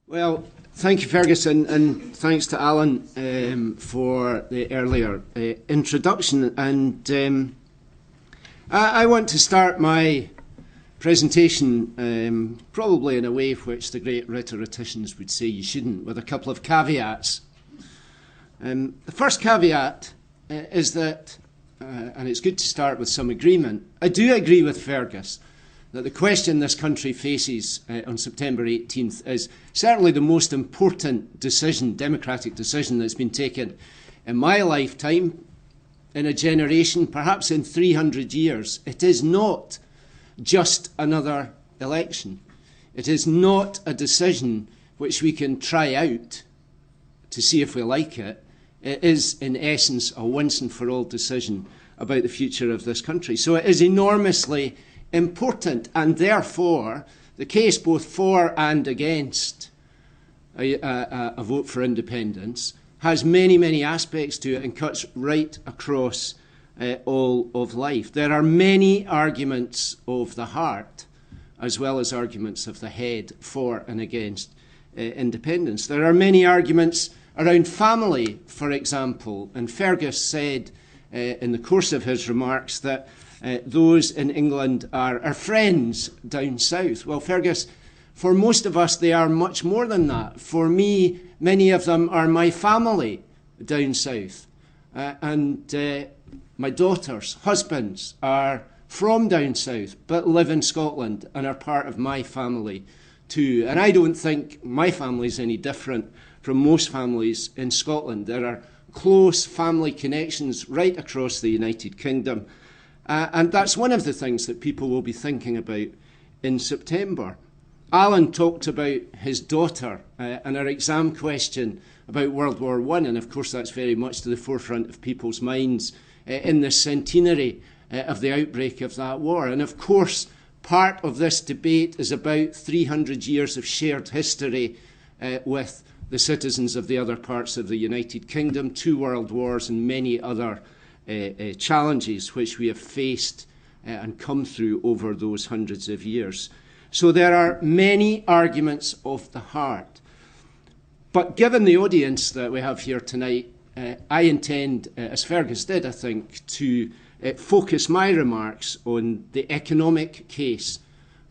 Well, thank you, Ferguson, and thanks to Alan for the earlier introduction. And I want to start my presentation probably in a way which the great rhetoricians would say you shouldn't, with a couple of caveats. The first caveat is that, and it's good to start with some agreement, I do agree with Fergus that the question this country faces on September 18th is certainly the most important decision, democratic decision, that's been taken in my lifetime, in a generation, perhaps in 300 years. It is not just another election. It is not a decision which we can try out to see if we like it. It is, in essence, a once-and-for-all decision about the future of this country. So it is enormously important, and therefore the case both for and against a vote for independence has many, many aspects to it and cuts right across all of life. There are many arguments of the heart as well as arguments of the head for and against independence. There are many arguments around family, for example, and Fergus said in the course of his remarks that those in England are our friends down south. Well, Fergus, for most of us, they are much more than that. For me, many of them are my family down south. And my daughters' husbands are from down south, but live in Scotland and are part of my family too. And I don't think my family is any different from most families in Scotland. There are close family connections right across the United Kingdom. And that's one of the things that people will be thinking about in September. Alan talked about his daughter and her exam question about World War I, and of course that's very much to the forefront of people's minds in the centenary of the outbreak of that war. And of course, part of this debate is about 300 years of shared history with the citizens of the other parts of the United Kingdom, 2 world wars and many other challenges which we have faced and come through over those hundreds of years. So there are many arguments of the heart. But given the audience that we have here tonight, I intend, as Fergus did, I think, to focus my remarks on the economic case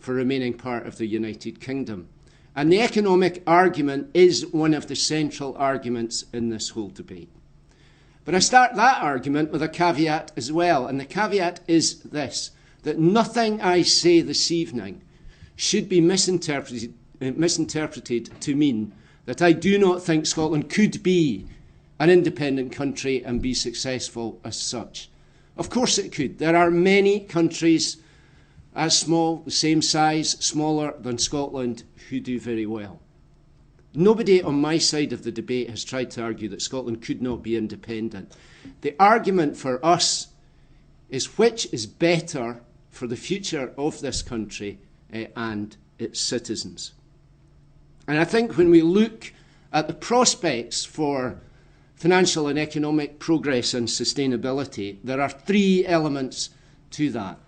for remaining part of the United Kingdom. And the economic argument is one of the central arguments in this whole debate. But I start that argument with a caveat as well, and the caveat is this, that nothing I say this evening should be misinterpreted to mean that I do not think Scotland could be an independent country and be successful as such. Of course it could. There are many countries as small, the same size, smaller than Scotland, who do very well. Nobody on my side of the debate has tried to argue that Scotland could not be independent. The argument for us is which is better for the future of this country and its citizens. And I think when we look at the prospects for financial and economic progress and sustainability, there are 3 elements to that.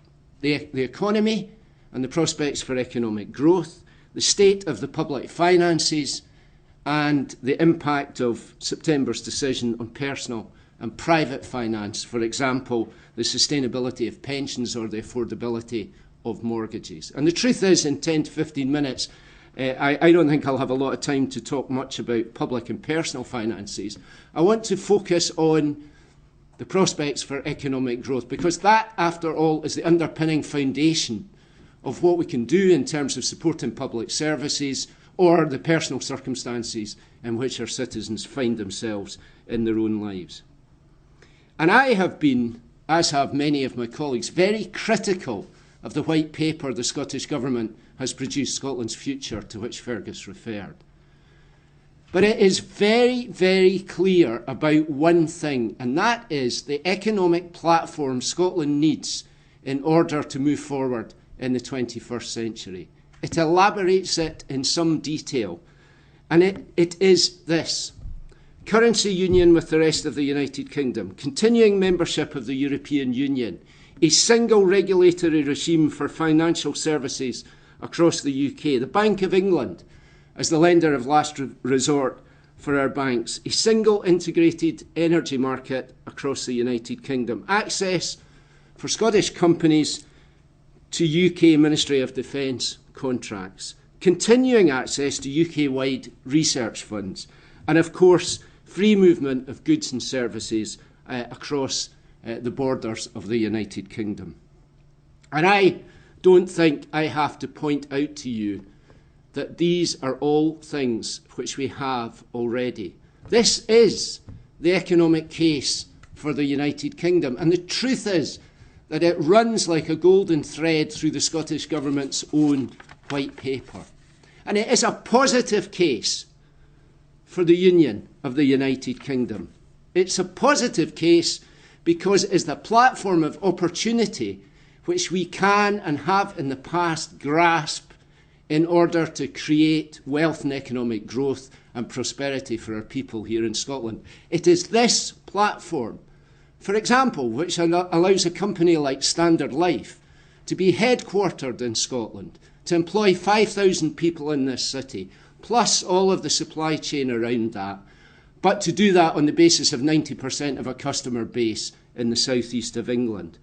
The economy and the prospects for economic growth, the state of the public finances, and the impact of September's decision on personal and private finance, for example, the sustainability of pensions or the affordability of mortgages. And the truth is, in 10 to 15 minutes, I don't think I'll have a lot of time to talk much about public and personal finances. I want to focus on the prospects for economic growth, because that, after all, is the underpinning foundation of what we can do in terms of supporting public services or the personal circumstances in which our citizens find themselves in their own lives. And I have been, as have many of my colleagues, very critical of the white paper the Scottish Government has produced, Scotland's Future, to which Fergus referred. But it is very, very clear about one thing, and that is the economic platform Scotland needs in order to move forward in the 21st century. It elaborates it in some detail, and it is this: currency union with the rest of the United Kingdom, continuing membership of the European Union, a single regulatory regime for financial services across the UK, the Bank of England as the lender of last resort for our banks, a single integrated energy market across the United Kingdom, access for Scottish companies to UK Ministry of Defence contracts, continuing access to UK-wide research funds, and of course, free movement of goods and services across the borders of the United Kingdom. And I don't think I have to point out to you that these are all things which we have already. This is the economic case for the United Kingdom. And the truth is that it runs like a golden thread through the Scottish Government's own white paper. And it is a positive case for the union of the United Kingdom. It's a positive case because it is the platform of opportunity which we can and have in the past grasped in order to create wealth and economic growth and prosperity for our people here in Scotland. It is this platform, for example, which allows a company like Standard Life to be headquartered in Scotland, to employ 5,000 people in this city, plus all of the supply chain around that, but to do that on the basis of 90% of a customer base in the southeast of England.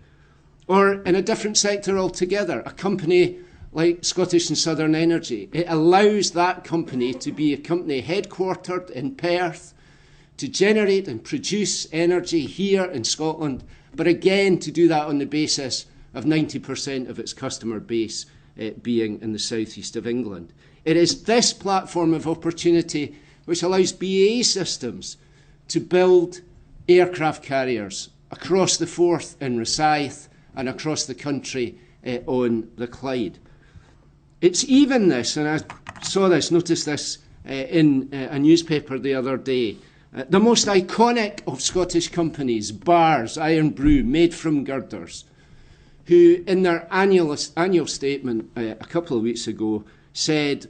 Or in a different sector altogether, a company like Scottish and Southern Energy. It allows that company to be a company headquartered in Perth to generate and produce energy here in Scotland, but again to do that on the basis of 90% of its customer base being in the southeast of England. It is this platform of opportunity which allows BAE Systems to build aircraft carriers across the Forth in Rosyth and across the country on the Clyde. It's even this, and I noticed this in a newspaper the other day, the most iconic of Scottish companies, Bars, Iron Brew, made from girders, who in their annual statement a couple of weeks ago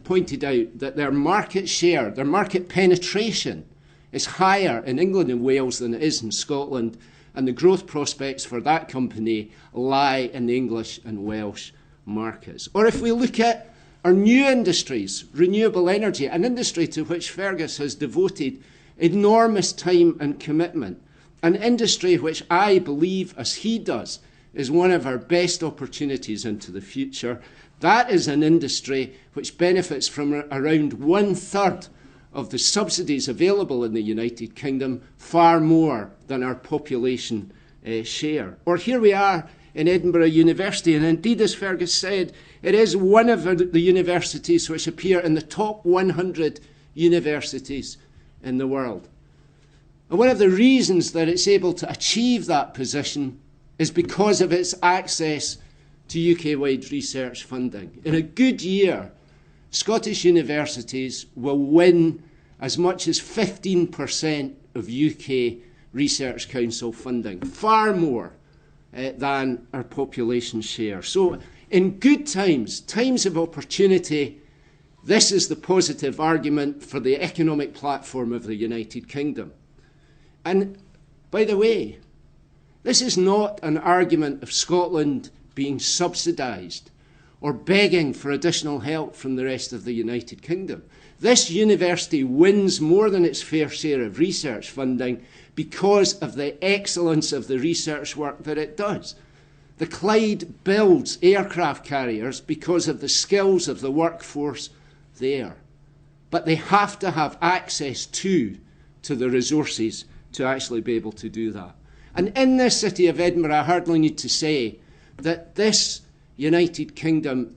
pointed out that their market share, their market penetration is higher in England and Wales than it is in Scotland, and the growth prospects for that company lie in the English and Welsh markets. Or if we look at our new industries, renewable energy, an industry to which Fergus has devoted enormous time and commitment, an industry which I believe, as he does, is one of our best opportunities into the future. That is an industry which benefits from around 1/3 of the subsidies available in the United Kingdom, far more than our population share. Or here we are in Edinburgh University, and indeed, as Fergus said, it is one of the universities which appear in the top 100 universities in the world. And one of the reasons that it's able to achieve that position is because of its access to UK-wide research funding. In a good year, Scottish universities will win as much as 15% of UK Research Council funding, far more than our population share. So in good times, times of opportunity, this is the positive argument for the economic platform of the United Kingdom. And by the way, this is not an argument of Scotland being subsidised or begging for additional help from the rest of the United Kingdom. This university wins more than its fair share of research funding because of the excellence of the research work that it does. The Clyde builds aircraft carriers because of the skills of the workforce there. But they have to have access to the resources to actually be able to do that. And in this city of Edinburgh, I hardly need to say that this United Kingdom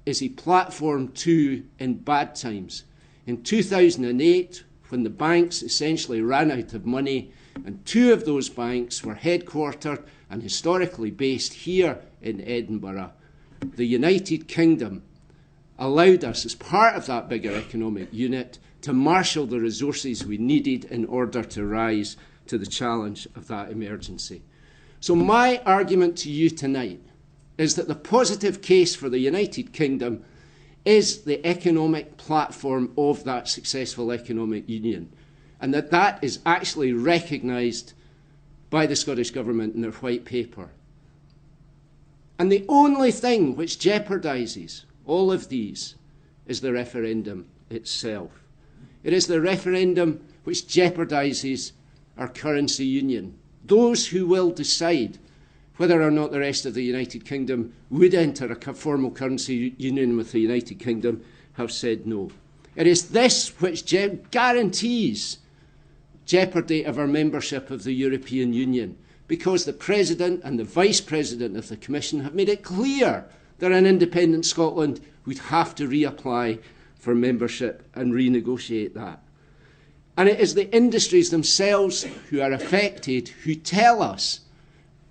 is a platform too in bad times. In 2008, when the banks essentially ran out of money, and two of those banks were headquartered and historically based here in Edinburgh, the United Kingdom allowed us, as part of that bigger economic unit, to marshal the resources we needed in order to rise to the challenge of that emergency. So my argument to you tonight is that the positive case for the United Kingdom is the economic platform of that successful economic union, and that is actually recognised by the Scottish Government in their white paper. And the only thing which jeopardises all of these is the referendum itself. It is the referendum which jeopardises our currency union. Those who will decide whether or not the rest of the United Kingdom would enter a formal currency union with the United Kingdom have said no. It is this which guarantees jeopardy of our membership of the European Union, because the President and the Vice President of the Commission have made it clear that an independent Scotland would have to reapply for membership and renegotiate that. And it is the industries themselves who are affected who tell us,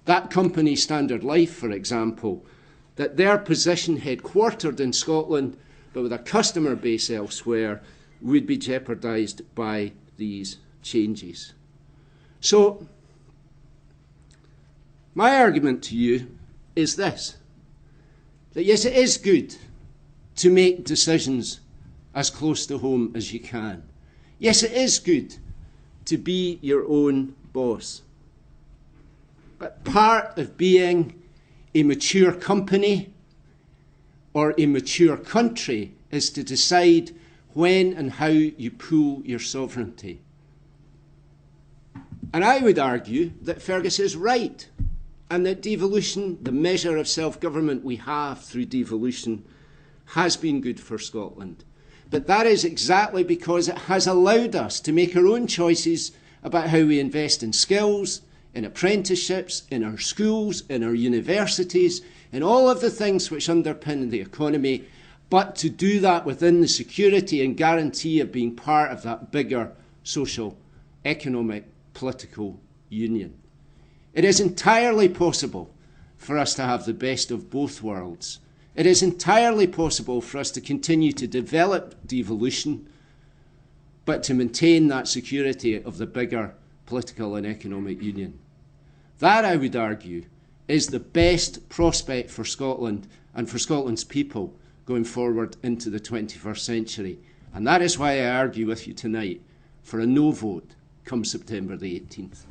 that company Standard Life, for example, that their position headquartered in Scotland but with a customer base elsewhere would be jeopardised by these changes. So, my argument to you is this, that yes, it is good to make decisions as close to home as you can. Yes, it is good to be your own boss. But part of being a mature company or a mature country is to decide when and how you pool your sovereignty. And I would argue that Fergus is right, and that devolution, the measure of self-government we have through devolution, has been good for Scotland. But that is exactly because it has allowed us to make our own choices about how we invest in skills, in apprenticeships, in our schools, in our universities, in all of the things which underpin the economy, but to do that within the security and guarantee of being part of that bigger social, economic, political union. It is entirely possible for us to have the best of both worlds. It is entirely possible for us to continue to develop devolution, but to maintain that security of the bigger political and economic union. That, I would argue, is the best prospect for Scotland and for Scotland's people going forward into the 21st century. And that is why I argue with you tonight for a no vote come September the 18th.